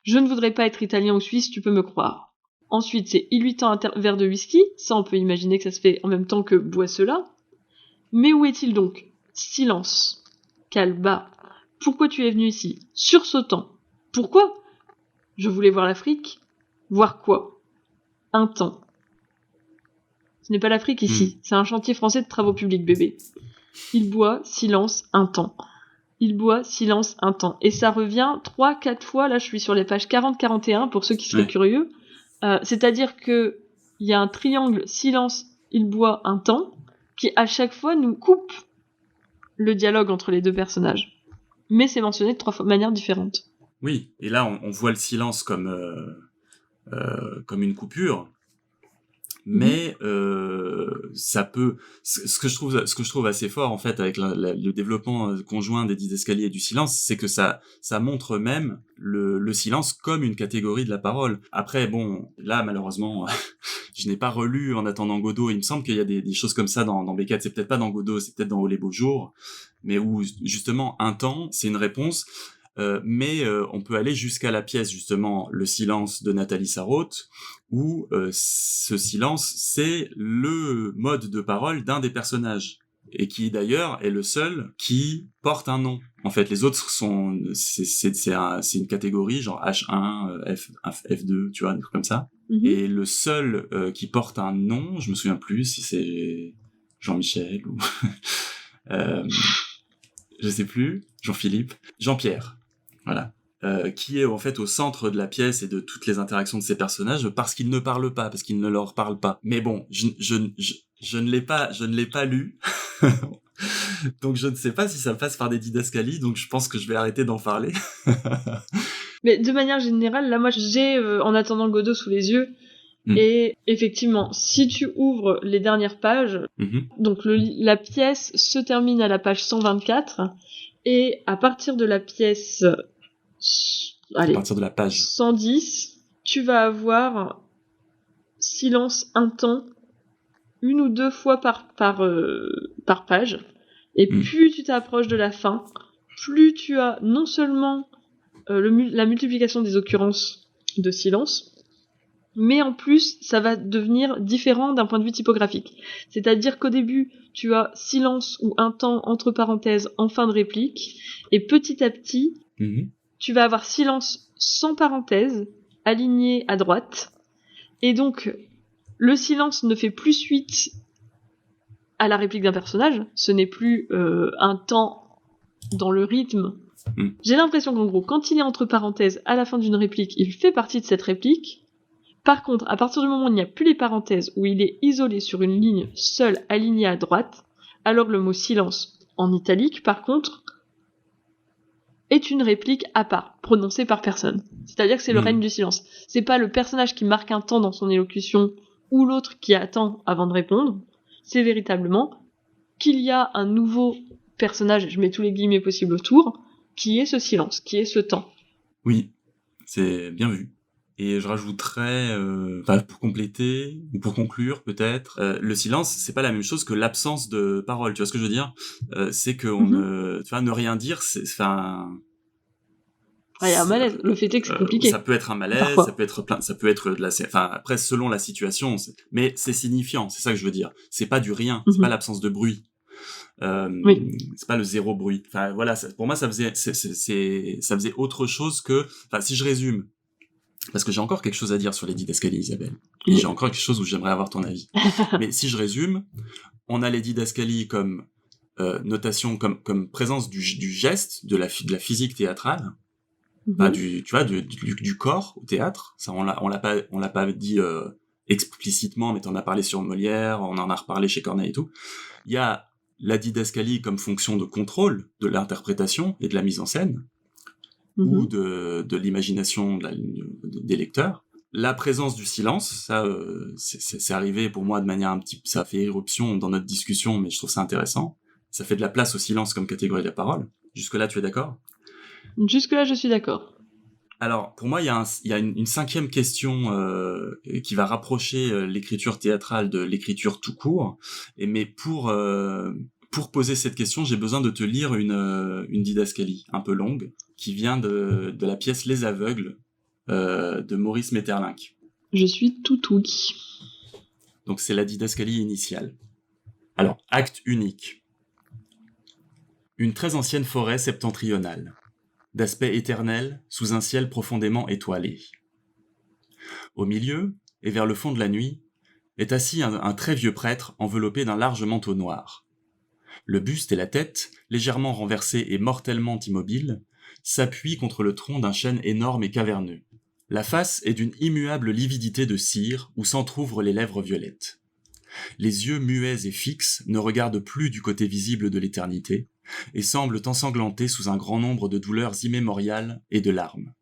Je ne voudrais pas être italien ou suisse, tu peux me croire. Ensuite, c'est il lui tend un verre de whisky. Ça, on peut imaginer que ça se fait en même temps que bois cela. Mais où est-il donc ? Silence. Calba. Pourquoi tu es venu ici ? Sursautant. Pourquoi ? Je voulais voir l'Afrique. Voir quoi ? Un temps. Ce n'est pas l'Afrique ici, c'est un chantier français de travaux publics, bébé. Il boit, silence, un temps. Il boit, silence, un temps. Et ça revient 3-4 fois, là je suis sur les pages 40-41, pour ceux qui seraient curieux. C'est-à-dire que il y a un triangle silence, il boit, un temps, qui à chaque fois nous coupe le dialogue entre les deux personnages. Mais c'est mentionné de 3 manières différentes. Oui, et là on voit le silence comme une coupure. Mais ça peut, ce que je trouve assez fort en fait avec le développement conjoint des didascalies et du silence, c'est que ça montre même le silence comme une catégorie de la parole. Après bon, là malheureusement je n'ai pas relu En attendant Godot. Il me semble qu'il y a des choses comme ça dans Beckett. C'est peut-être pas dans Godot, c'est peut-être dans Oh les beaux jours, mais où justement un temps c'est une réponse. Mais on peut aller jusqu'à la pièce, justement, Le silence de Nathalie Sarraute, où ce silence, c'est le mode de parole d'un des personnages, et qui d'ailleurs est le seul qui porte un nom. En fait, les autres c'est une catégorie, genre H1, F2, tu vois, des trucs comme ça. Et le seul qui porte un nom, je me souviens plus si c'est Jean-Michel ou... je sais plus, Jean-Philippe, Jean-Pierre. Voilà. Qui est en fait au centre de la pièce et de toutes les interactions de ces personnages parce qu'ils ne parlent pas, parce qu'ils ne leur parlent pas. Mais bon, je ne l'ai pas lu. Donc je ne sais pas si ça passe par des didascalies, donc je pense que je vais arrêter d'en parler. Mais de manière générale, là, moi, j'ai En attendant Godot sous les yeux. Et effectivement, si tu ouvres les dernières pages, donc la pièce se termine à la page 124, et à partir de la pièce à partir de la page 110, tu vas avoir silence un temps, 1 ou 2 fois par page. Et plus tu t'approches de la fin, plus tu as non seulement la multiplication des occurrences de silence, mais en plus, ça va devenir différent d'un point de vue typographique. C'est-à-dire qu'au début, tu as silence ou un temps entre parenthèses en fin de réplique, et petit à petit, tu vas avoir silence sans parenthèse, aligné à droite, et donc le silence ne fait plus suite à la réplique d'un personnage, ce n'est plus un temps dans le rythme. J'ai l'impression qu'en gros, quand il est entre parenthèses à la fin d'une réplique, il fait partie de cette réplique. Par contre, à partir du moment où il n'y a plus les parenthèses, où il est isolé sur une ligne seule alignée à droite, alors le mot silence en italique, par contre, est une réplique à part, prononcée par personne. C'est-à-dire que c'est le règne du silence. C'est pas le personnage qui marque un temps dans son élocution ou l'autre qui attend avant de répondre. C'est véritablement qu'il y a un nouveau personnage, je mets tous les guillemets possibles autour, qui est ce silence, qui est ce temps. Oui, c'est bien vu. Et je rajouterais, pour compléter, ou pour conclure peut-être, le silence, c'est pas la même chose que l'absence de parole, tu vois ce que je veux dire ? C'est que ne rien dire, il y a un malaise. Le fait est que c'est compliqué. Ça peut être un malaise, parfois. Ça peut être de la, après selon la situation, mais c'est signifiant, c'est ça que je veux dire. C'est pas du rien, c'est pas l'absence de bruit. C'est pas le zéro bruit. Enfin voilà, pour moi ça faisait autre chose que, si je résume, parce que j'ai encore quelque chose à dire sur les didascalies, Isabelle, et j'ai encore quelque chose où j'aimerais avoir ton avis. Mais si je résume, on a les didascalies comme notation, comme présence du geste, de la physique théâtrale, du corps au théâtre. Ça, on l'a pas dit explicitement, mais t'en as parlé sur Molière, on en a reparlé chez Corneille et tout. Il y a la didascalie comme fonction de contrôle de l'interprétation et de la mise en scène, ou de l'imagination des lecteurs. La présence du silence, ça, c'est arrivé pour moi de manière ça a fait éruption dans notre discussion, mais je trouve ça intéressant. Ça fait de la place au silence comme catégorie de la parole. Jusque-là, tu es d'accord ? Jusque-là, je suis d'accord. Alors, pour moi, il y a une cinquième question qui va rapprocher l'écriture théâtrale de l'écriture tout court. Mais pour poser cette question, j'ai besoin de te lire une didascalie un peu longue qui vient de la pièce Les Aveugles de Maurice Maeterlinck. Je suis tout oui. Donc c'est la didascalie initiale. Alors, acte unique. Une très ancienne forêt septentrionale, d'aspect éternel sous un ciel profondément étoilé. Au milieu, et vers le fond de la nuit, est assis un très vieux prêtre enveloppé d'un large manteau noir. Le buste et la tête, légèrement renversés et mortellement immobiles, s'appuient contre le tronc d'un chêne énorme et caverneux. La face est d'une immuable lividité de cire où s'entr'ouvrent les lèvres violettes. Les yeux muets et fixes ne regardent plus du côté visible de l'éternité et semblent ensanglantés sous un grand nombre de douleurs immémoriales et de larmes.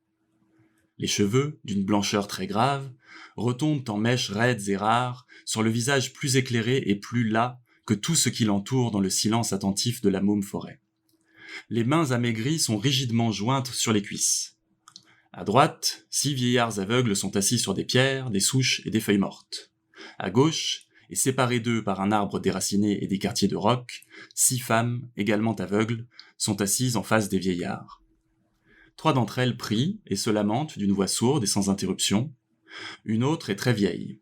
Les cheveux, d'une blancheur très grave, retombent en mèches raides et rares sur le visage plus éclairé et plus las que tout ce qui l'entoure dans le silence attentif de la môme forêt. Les mains amaigries sont rigidement jointes sur les cuisses. À droite, 6 vieillards aveugles sont assis sur des pierres, des souches et des feuilles mortes. À gauche, et séparés d'eux par un arbre déraciné et des quartiers de roc, 6 femmes, également aveugles, sont assises en face des vieillards. 3 d'entre elles prient et se lamentent d'une voix sourde et sans interruption. Une autre est très vieille.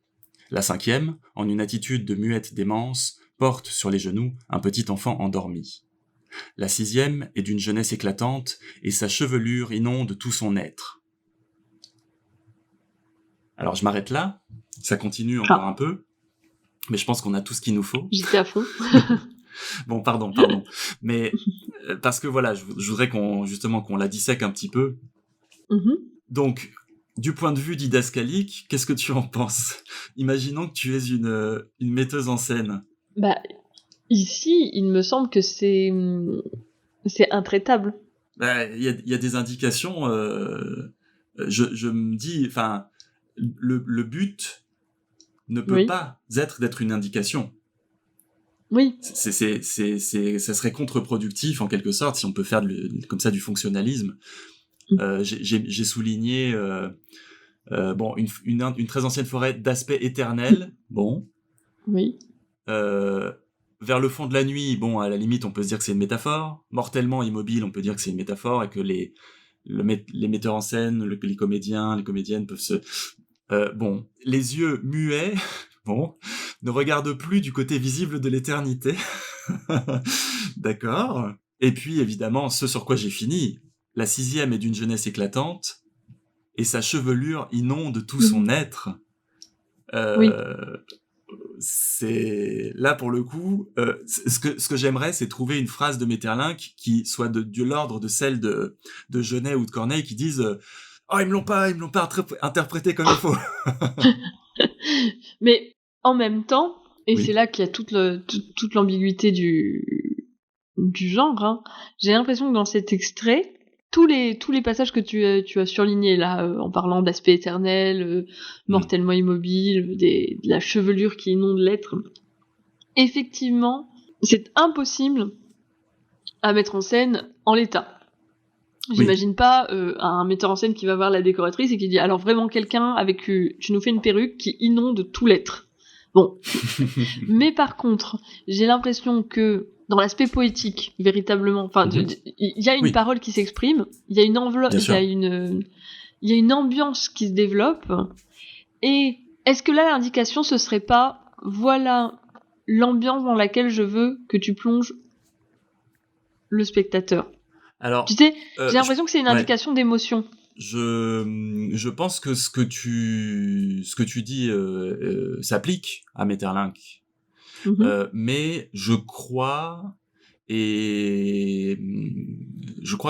La 5e, en une attitude de muette démence, porte sur les genoux un petit enfant endormi. La 6e est d'une jeunesse éclatante et sa chevelure inonde tout son être. Alors je m'arrête là, ça continue encore un peu, mais je pense qu'on a tout ce qu'il nous faut. J'étais à fond. Bon, pardon. Mais parce que voilà, je voudrais qu'on la dissèque un petit peu. Donc, du point de vue didascalique, qu'est-ce que tu en penses ? Imaginons que tu es une metteuse en scène. Ici, il me semble que c'est intraitable. Il y a des indications je me dis, enfin, le but ne peut Oui. pas être d'être une indication. Oui. Ça serait contre-productif en quelque sorte si on peut faire comme ça du fonctionnalisme. J'ai souligné bon une très ancienne forêt d'aspect éternel. Bon. Oui. Vers le fond de la nuit, bon, à la limite, on peut se dire que c'est une métaphore. Mortellement immobile, on peut dire que c'est une métaphore et que les metteurs en scène, les comédiens, les comédiennes peuvent se... bon, les yeux muets, bon, ne regardent plus du côté visible de l'éternité. D'accord. Et puis, évidemment, ce sur quoi j'ai fini, la 6e est d'une jeunesse éclatante, et sa chevelure inonde tout son être. Oui. C'est là pour le coup, ce que j'aimerais, c'est trouver une phrase de Maeterlinck qui soit de l'ordre de celle de Genet ou de Corneille qui disent oh ils me l'ont pas interprété comme il faut. Mais en même temps, et Oui. c'est là qu'il y a toute l'ambiguïté du genre, hein, j'ai l'impression que dans cet extrait, tous les passages que tu as surlignés là, en parlant d'aspect éternel, mortellement immobile, de la chevelure qui inonde l'être, effectivement, c'est impossible à mettre en scène en l'état. J'imagine pas un metteur en scène qui va voir la décoratrice et qui dit alors vraiment quelqu'un avec tu nous fais une perruque qui inonde tout l'être. Bon. Mais par contre, j'ai l'impression que dans l'aspect poétique, véritablement, enfin, il y a une parole qui s'exprime, il y a une enveloppe, il y a une ambiance qui se développe. Et est-ce que là l'indication ce serait pas voilà l'ambiance dans laquelle je veux que tu plonges le spectateur? Alors, tu sais, j'ai l'impression que c'est une indication d'émotion. Je pense que ce que tu dis s'applique à Maeterlinck. Mais je crois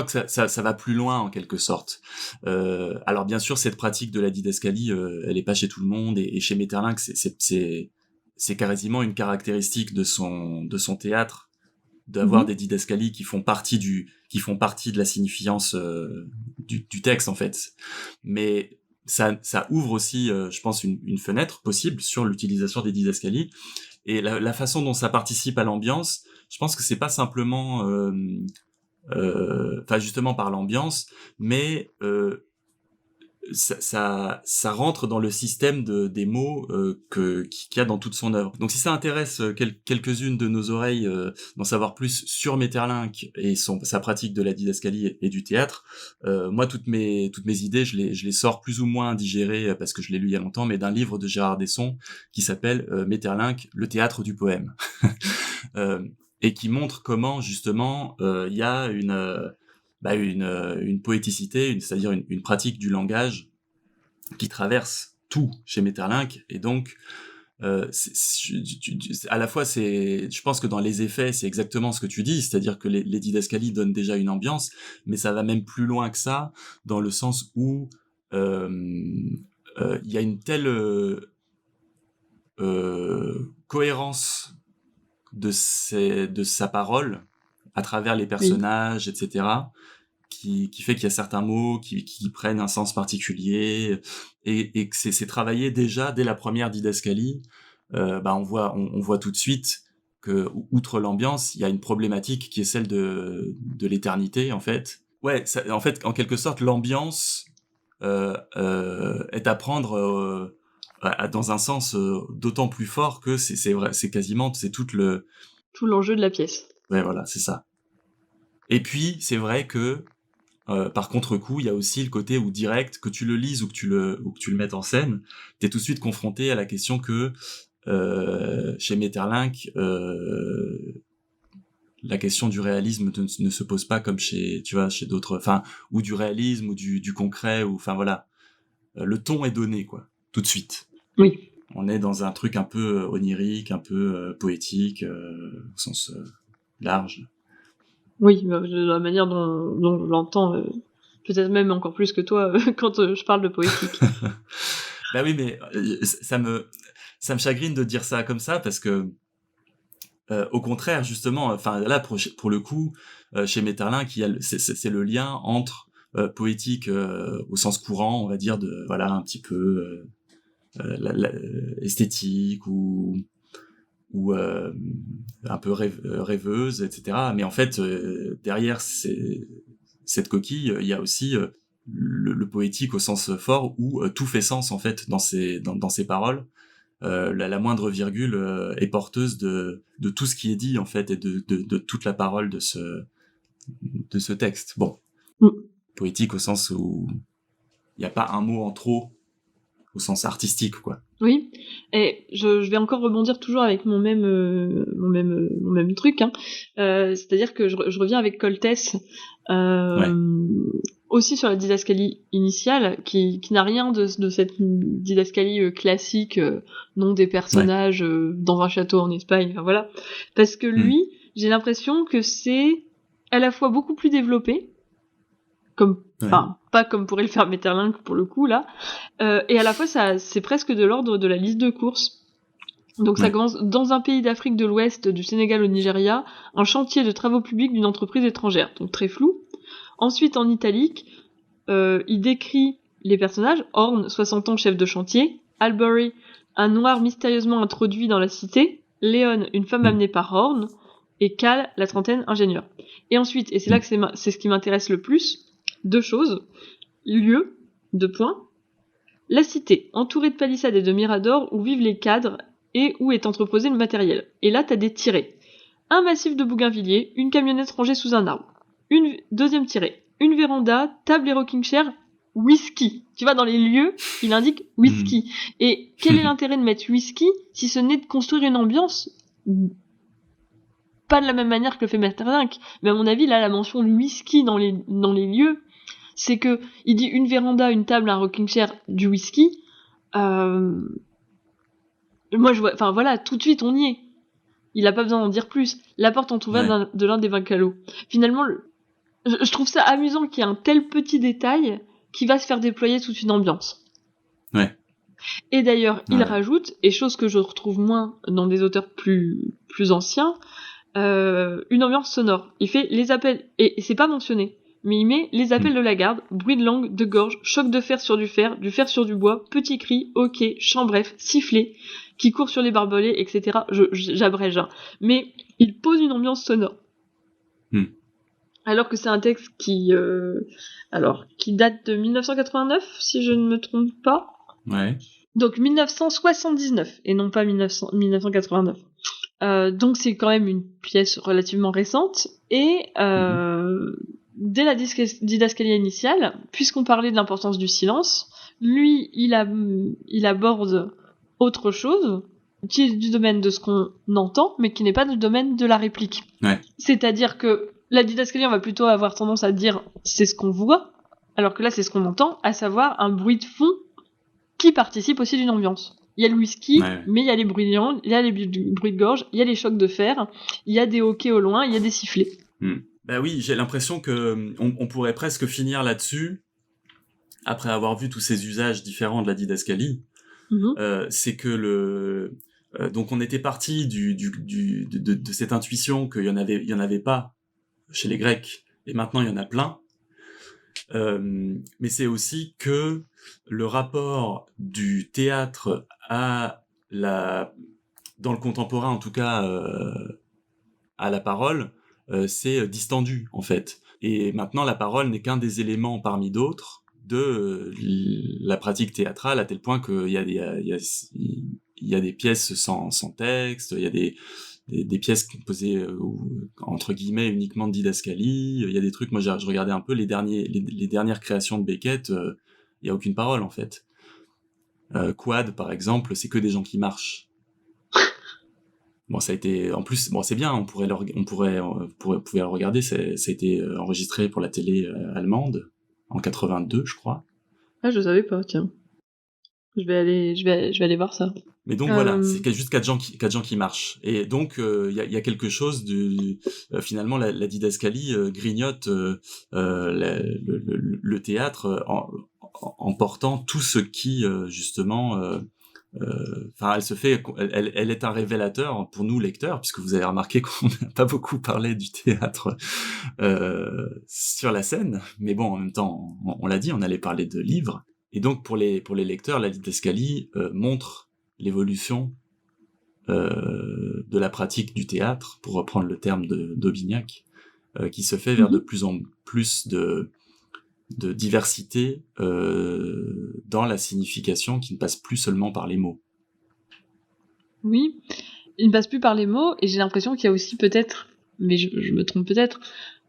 que ça va plus loin en quelque sorte. Alors bien sûr cette pratique de la didascalie, elle est pas chez tout le monde et chez Maeterlinck c'est quasiment une caractéristique de son théâtre d'avoir des didascalies qui font partie de la signifiance du texte en fait. Mais ça ouvre aussi, je pense, une fenêtre possible sur l'utilisation des didascalies et la façon dont ça participe à l'ambiance. Je pense que c'est pas simplement, enfin justement par l'ambiance, mais ça rentre dans le système des mots qu'il y a dans toute son œuvre. Donc si ça intéresse quelques-unes de nos oreilles d'en savoir plus sur Maeterlinck et sa pratique de la didascalie et du théâtre, moi toutes mes idées je les sors plus ou moins digérées parce que je l'ai lu il y a longtemps, mais d'un livre de Gérard Desson qui s'appelle Maeterlinck, le théâtre du poème, et qui montre comment justement il y a une poéticité, c'est-à-dire une pratique du langage qui traverse tout chez Maeterlinck, et donc à la fois je pense que dans les effets c'est exactement ce que tu dis, c'est-à-dire que les didascalies donnent déjà une ambiance, mais ça va même plus loin que ça dans le sens où il y a une telle cohérence de sa parole à travers les personnages, etc., qui fait qu'il y a certains mots qui prennent un sens particulier et que c'est travaillé déjà dès la première didascalie. On voit tout de suite que outre l'ambiance, il y a une problématique qui est celle de l'éternité en fait. Ouais, en fait, en quelque sorte, l'ambiance est à prendre dans un sens d'autant plus fort que c'est vrai, c'est tout l'enjeu de la pièce. Ouais, voilà, c'est ça. Et puis c'est vrai que par contre-coup, il y a aussi le côté où direct, que tu le lises ou que tu le mettes en scène, t'es tout de suite confronté à la question que chez Maeterlinck, la question du réalisme ne se pose pas comme chez d'autres, enfin, ou du réalisme ou du concret, ou enfin voilà, le ton est donné quoi, tout de suite. Oui. On est dans un truc un peu onirique, un peu poétique, au sens large. Oui, de la manière dont je l'entends, peut-être même encore plus que toi quand je parle de poétique. Bah oui, mais ça me chagrine de dire ça comme ça parce que au contraire, justement, enfin là pour le coup, chez Maeterlinck, c'est le lien entre poétique au sens courant, on va dire, de voilà un petit peu esthétique ou un peu rêveuse, etc. Mais en fait, derrière cette coquille, il y a aussi le poétique au sens fort où tout fait sens en fait dans ses paroles. La moindre virgule est porteuse de tout ce qui est dit en fait et de toute la parole de ce texte. Bon, poétique au sens où il n'y a pas un mot en trop au sens artistique, quoi. Oui, et je vais encore rebondir toujours avec mon même truc, hein. C'est-à-dire que je reviens avec Coltès, aussi sur la didascalie initiale, qui n'a rien de cette didascalie classique, nom des personnages dans un château en Espagne, enfin voilà. Parce que lui, j'ai l'impression que c'est à la fois beaucoup plus développé, enfin pas comme pourrait le faire Maeterlinck pour le coup là, et à la fois c'est presque de l'ordre de la liste de courses. Donc ça commence dans un pays d'Afrique de l'Ouest, du Sénégal au Nigeria, un chantier de travaux publics d'une entreprise étrangère, donc très flou. Ensuite en italique, il décrit les personnages: Horn, 60 ans, chef de chantier; Albury, un noir mystérieusement introduit dans la cité; Léon, une femme amenée par Horn; et Cal, la trentaine, ingénieur. Et ensuite, et c'est là que c'est ce qui m'intéresse le plus, deux choses: lieu, la cité, entourée de palissades et de miradors où vivent les cadres et où est entreposé le matériel. Et là, t'as des tirets: un massif de bougainvilliers, une camionnette rangée sous un arbre. Deuxième tiré: une véranda, table et rocking chair, whisky. Tu vois, dans les lieux, il indique whisky. Et quel est l'intérêt de mettre whisky si ce n'est de construire une ambiance? Pas de la même manière que le fait Maeterlinck, mais à mon avis, là, la mention du whisky dans les lieux, c'est que il dit une véranda, une table, un rocking chair, du whisky. Moi, je vois, enfin voilà, tout de suite, on y est. Il a pas besoin d'en dire plus. La porte entrouverte de l'un des 20 calots. Finalement, je trouve ça amusant qu'il y ait un tel petit détail qui va se faire déployer toute une ambiance. Ouais. Et d'ailleurs, il rajoute, et chose que je retrouve moins dans des auteurs plus anciens, une ambiance sonore. Il fait les appels, et c'est pas mentionné, mais il met les appels de la garde, bruit de langue, de gorge, choc de fer sur du fer sur du bois, petits cris, hoquets, chant bref, sifflets, qui courent sur les barbelés, etc. J'abrège, hein. Mais il pose une ambiance sonore. Alors que c'est un texte qui date de 1989, si je ne me trompe pas. Ouais. Donc 1979, et non pas 1989. Donc c'est quand même une pièce relativement récente, et dès la didascalie initiale, puisqu'on parlait de l'importance du silence, lui, il aborde autre chose, qui est du domaine de ce qu'on entend, mais qui n'est pas du domaine de la réplique. Ouais. C'est-à-dire que la didascalie, on va plutôt avoir tendance à dire c'est ce qu'on voit, alors que là c'est ce qu'on entend, à savoir un bruit de fond qui participe aussi d'une ambiance. Il y a le whisky, mais il y a les bruits de gorge, il y a les chocs de fer, il y a des hoquets au loin, il y a des sifflets. Bah oui, j'ai l'impression que on pourrait presque finir là-dessus, après avoir vu tous ces usages différents de la didascalie. C'est que donc on était parti de cette intuition qu'il y en avait pas chez les Grecs, et maintenant il y en a plein. Mais c'est aussi que le rapport du théâtre dans le contemporain en tout cas, à la parole, c'est distendu en fait. Et maintenant la parole n'est qu'un des éléments parmi d'autres de la pratique théâtrale, à tel point qu'il y a des pièces sans texte, il y a des pièces composées entre guillemets uniquement de didascalie, il y a des trucs, moi je regardais un peu les dernières créations de Beckett, il y a aucune parole en fait. Quad par exemple, c'est que des gens qui marchent. Bon, ça a été, en plus, bon, c'est bien, on pouvait le regarder, ça a été enregistré pour la télé allemande en 82, je crois. Ah, je savais pas, tiens. Je vais aller voir ça. Mais donc voilà, c'est juste quatre gens qui marchent. Et donc il y a quelque chose de finalement la didascalie grignote le théâtre en portant tout ce qui justement Enfin, elle est un révélateur pour nous lecteurs, puisque vous avez remarqué qu'on n'a pas beaucoup parlé du théâtre sur la scène, mais bon, en même temps, on l'a dit, on allait parler de livres, et donc pour les lecteurs, la didascalie montre l'évolution de la pratique du théâtre, pour reprendre le terme d'Aubignac, qui se fait vers de plus en plus de diversité dans la signification, qui ne passe plus seulement par les mots. Oui, il ne passe plus par les mots, et j'ai l'impression qu'il y a aussi peut-être, mais je me trompe peut-être,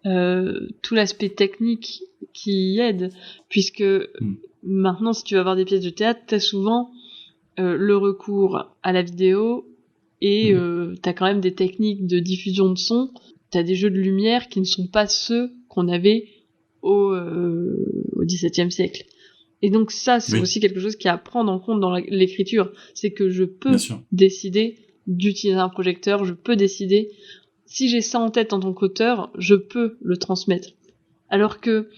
tout l'aspect technique qui y aide, puisque maintenant, si tu vas voir des pièces de théâtre, t'as souvent le recours à la vidéo, et t'as quand même des techniques de diffusion de son, t'as des jeux de lumière qui ne sont pas ceux qu'on avait au XVIIe siècle. Et donc ça, c'est aussi quelque chose qui est à prendre en compte dans l'écriture. C'est que je peux décider d'utiliser un projecteur, je peux décider, si j'ai ça en tête en tant qu'auteur, je peux le transmettre. Alors que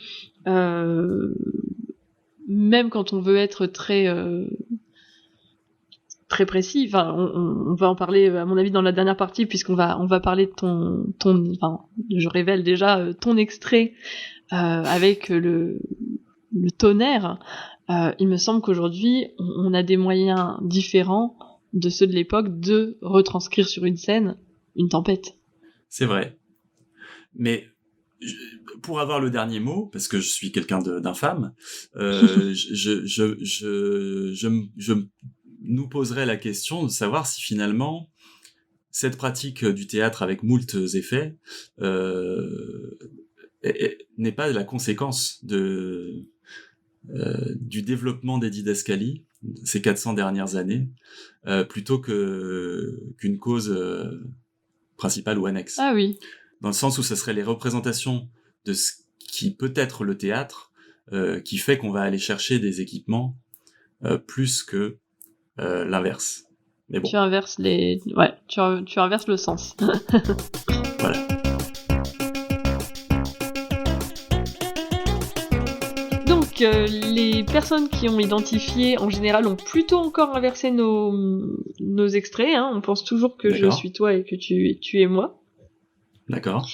même quand on veut être très précis, enfin, on va en parler à mon avis dans la dernière partie, puisqu'on va parler de ton enfin, je révèle déjà ton extrait avec le tonnerre. Il me semble qu'aujourd'hui on a des moyens différents de ceux de l'époque de retranscrire sur une scène une tempête. C'est vrai, mais pour avoir le dernier mot, parce que je suis quelqu'un d'infâme, je nous poserais la question de savoir si finalement cette pratique du théâtre avec moult effets n'est pas la conséquence du développement des didascalies ces 400 dernières années, plutôt qu'une cause principale ou annexe. Ah oui. Dans le sens où ce serait les représentations de ce qui peut être le théâtre qui fait qu'on va aller chercher des équipements plus que l'inverse. Mais bon. Tu inverses tu inverses le sens. Voilà. Donc, les personnes qui ont identifié, en général, ont plutôt encore inversé nos extraits. Hein. On pense toujours que je suis toi et que tu es moi. D'accord.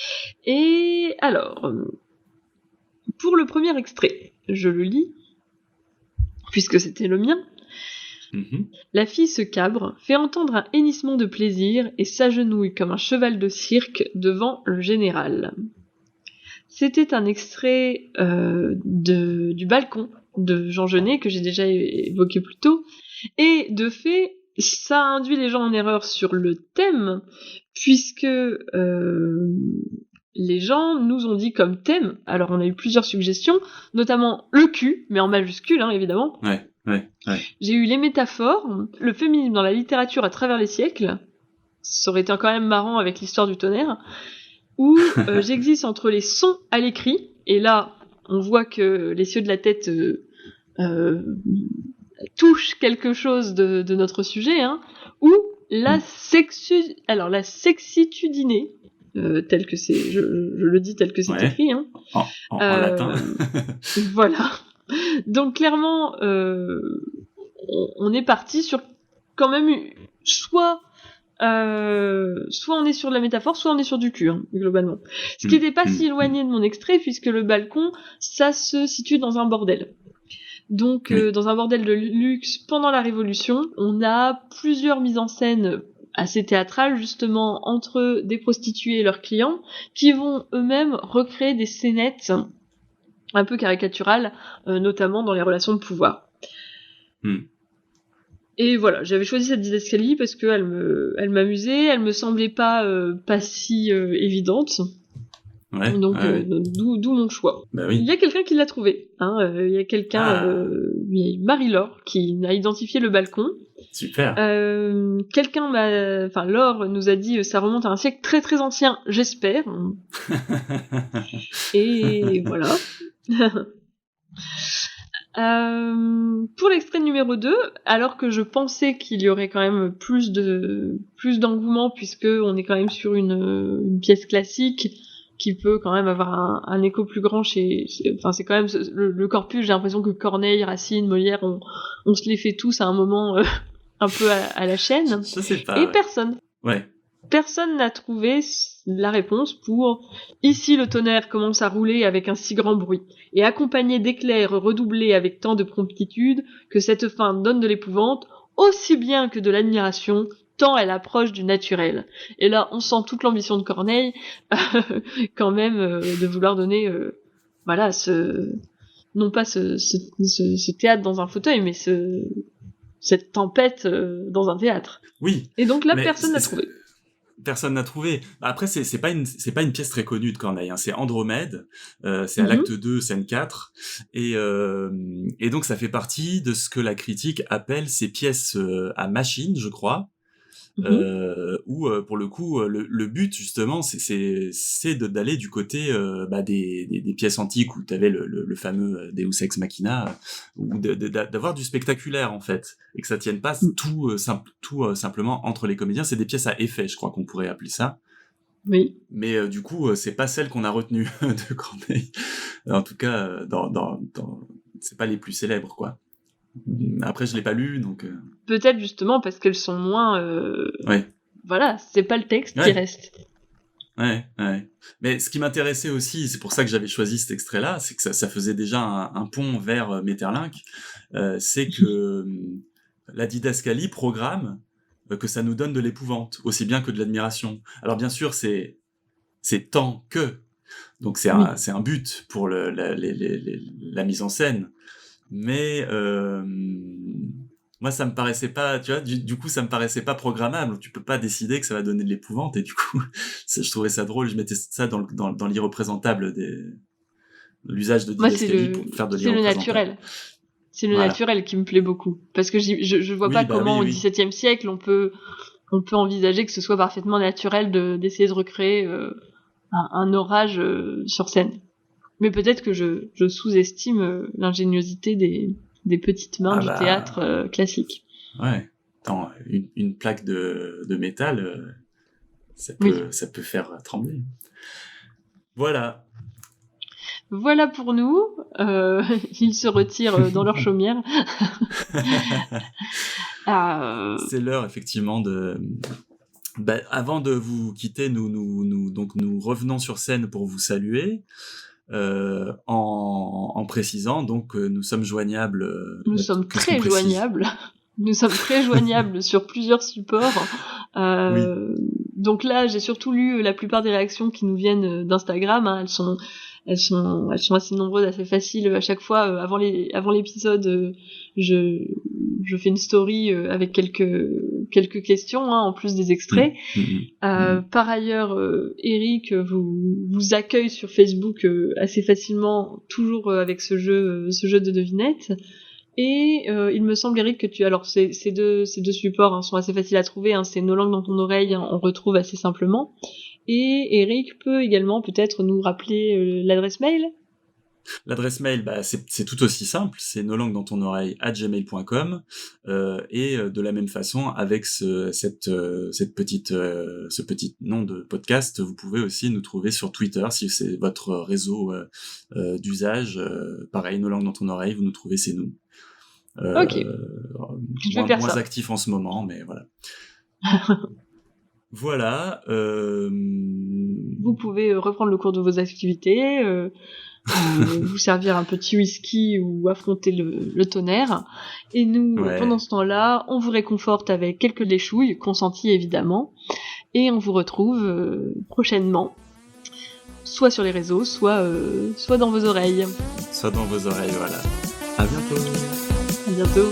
Et alors, pour le premier extrait, je le lis, puisque c'était le mien. La fille se cabre, fait entendre un hennissement de plaisir et s'agenouille comme un cheval de cirque devant le général. C'était un extrait du Balcon de Jean Genet, que j'ai déjà évoqué plus tôt, et de fait, ça induit les gens en erreur sur le thème, puisque les gens nous ont dit comme thème, alors on a eu plusieurs suggestions, notamment le cul, mais en majuscule, hein, évidemment. Ouais. J'ai eu les métaphores, le féminisme dans la littérature à travers les siècles, ça aurait été quand même marrant avec l'histoire du tonnerre, où j'existe entre les sons à l'écrit, et là, on voit que les cieux de la tête touchent quelque chose de notre sujet, hein, ou la sexitudinée, tel que c'est, je le dis tel que c'est écrit, hein. En latin. Voilà. Donc clairement, on est parti sur quand même soit on est sur de la métaphore, soit on est sur du cul, hein, globalement. Ce qui n'était pas si éloigné de mon extrait, puisque le balcon, ça se situe dans un bordel. Donc, dans un bordel de luxe pendant la Révolution, on a plusieurs mises en scène assez théâtrales, justement, entre des prostituées et leurs clients, qui vont eux-mêmes recréer des scénettes un peu caricaturales, notamment dans les relations de pouvoir. Et voilà, j'avais choisi cette didascalie parce qu'elle m'amusait, elle me semblait pas si évidente. Ouais, donc d'où mon choix. Bah oui. Il y a quelqu'un qui l'a trouvé. Il y a quelqu'un, Marie-Laure, qui a identifié le balcon. Super. Laure nous a dit ça remonte à un siècle très très ancien, j'espère. Et voilà. Pour l'extrait numéro 2, alors que je pensais qu'il y aurait quand même plus d'engouement, puisque on est quand même sur une pièce classique qui peut quand même avoir un écho plus grand c'est quand même le corpus, j'ai l'impression que Corneille, Racine, Molière, on se les fait tous à un moment un peu à la chaîne. Je sais pas. Et ouais. personne. Ouais. Personne n'a trouvé la réponse pour « Ici le tonnerre commence à rouler avec un si grand bruit, et accompagné d'éclairs redoublés avec tant de promptitude, que cette fin donne de l'épouvante, aussi bien que de l'admiration, tant elle approche du naturel. » Et là, on sent toute l'ambition de Corneille, quand même, de vouloir donner, voilà, non pas ce théâtre dans un fauteuil, mais cette tempête dans un théâtre. Oui. Et donc là, Mais personne n'a trouvé. Personne n'a trouvé. Après, c'est pas une pièce très connue de Corneille, hein. C'est Andromède. C'est à l'acte 2, scène 4. Et donc, ça fait partie de ce que la critique appelle ces pièces à machine, je crois. Où pour le coup le but justement c'est d'aller du côté des pièces antiques où t'avais le fameux Deus Ex Machina, ou d'avoir du spectaculaire en fait, et que ça tienne pas tout simplement entre les comédiens. C'est des pièces à effet, je crois qu'on pourrait appeler ça. Oui. Mais du coup c'est pas celle qu'on a retenue de Corneille, en tout cas dans c'est pas les plus célèbres, quoi. Après, je l'ai pas lu, donc... Peut-être justement parce qu'elles sont moins... Ouais. Voilà, c'est pas le texte qui reste. Ouais. Mais ce qui m'intéressait aussi, c'est pour ça que j'avais choisi cet extrait-là, c'est que ça faisait déjà un pont vers Maeterlinck, c'est que la didascalie programme que ça nous donne de l'épouvante, aussi bien que de l'admiration. Alors bien sûr, c'est tant que... Donc c'est un but pour la mise en scène. Mais moi ça me paraissait pas, tu vois, du coup ça me paraissait pas programmable. Tu peux pas décider que ça va donner de l'épouvante, et du coup je trouvais ça drôle. Je mettais ça dans l'irreprésentable, l'usage de didascalie pour faire de l'irreprésentable. C'est le naturel. C'est le naturel qui me plaît beaucoup, parce que je vois pas comment au XVIIe siècle on peut envisager que ce soit parfaitement naturel d'essayer de recréer un orage sur scène. Mais peut-être que je sous-estime l'ingéniosité des petites mains du théâtre classique. Ouais. Attends, une plaque de métal, ça peut faire trembler. Voilà. Voilà pour nous. Ils se retirent dans leur chaumière. C'est l'heure, effectivement, avant de vous quitter, nous revenons sur scène pour vous saluer. En précisant donc que nous sommes joignables. Nous sommes très joignables. Nous sommes très joignables sur plusieurs supports. Donc là, j'ai surtout lu la plupart des réactions qui nous viennent d'Instagram. Hein. Elles sont assez nombreuses, assez faciles. À chaque fois, avant l'épisode, je fais une story avec quelques questions, hein, en plus des extraits. Par ailleurs, Eric vous accueille sur Facebook assez facilement, toujours avec ce jeu de devinettes. Et il me semble, Eric, que ces deux supports, hein, sont assez faciles à trouver. Hein, c'est Nos langues dans ton oreille, hein, on retrouve assez simplement. Et Eric peut également peut-être nous rappeler l'adresse mail. L'adresse mail, c'est tout aussi simple, c'est noslanguesdanttonoreille@gmail.com, et de la même façon, avec ce petit nom de podcast, vous pouvez aussi nous trouver sur Twitter, si c'est votre réseau d'usage. Pareil, Nos langues dans ton oreille, vous nous trouvez, c'est nous. Ok. Je vais faire moins ça. actif en ce moment, mais voilà. Voilà. Vous pouvez reprendre le cours de vos activités, vous servir un petit whisky ou affronter le tonnerre. Et nous, pendant ce temps-là, on vous réconforte avec quelques léchouilles, consenties évidemment. Et on vous retrouve prochainement, soit sur les réseaux, soit dans vos oreilles. Soit dans vos oreilles, voilà. À bientôt. À bientôt.